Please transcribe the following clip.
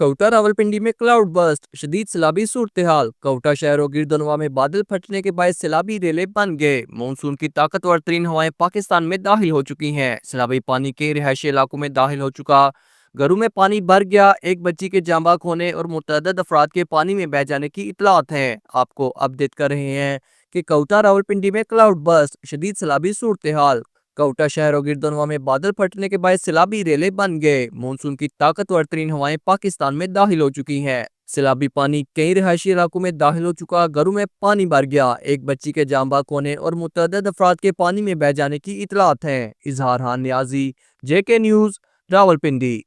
कोटा रावलपिंडी में cloud burst, शदीद सैलाबी सूरत हाल। कोटा शहर और गिरदनवा में बादल फटने के बाद सैलाबी रेले बन गए। मानसून की ताकतवर तरीन हवाएं पाकिस्तान में दाखिल हो चुकी हैं। सैलाबी पानी के रिहायशी इलाकों में दाखिल हो चुका। घरों में पानी भर गया। एक बच्ची के जाँ बाग होने और मुतअद्दिद अफराद के पानी में बह जाने की इतलात है। आपको अपडेट कर रहे हैं कि कोटा रावलपिंडी में क्लाउड बर्स्ट, शदीद सैलाबी सूरत हाल। कोटा शहर और गिरदनवा में बादल फटने के बाद सैलाबी रेले बन गए। मानसून की ताकतवर तरीन हवाएं पाकिस्तान में दाखिल हो चुकी हैं। सैलाबी पानी कई रिहायशी इलाकों में दाखिल हो चुका। घरों में पानी भर गया। एक बच्ची के जाँ बाग होने और मुतअद्दिद अफराद के पानी में बह जाने की इतलात है। इजहार हान नियाजी, JK न्यूज, रावलपिंडी।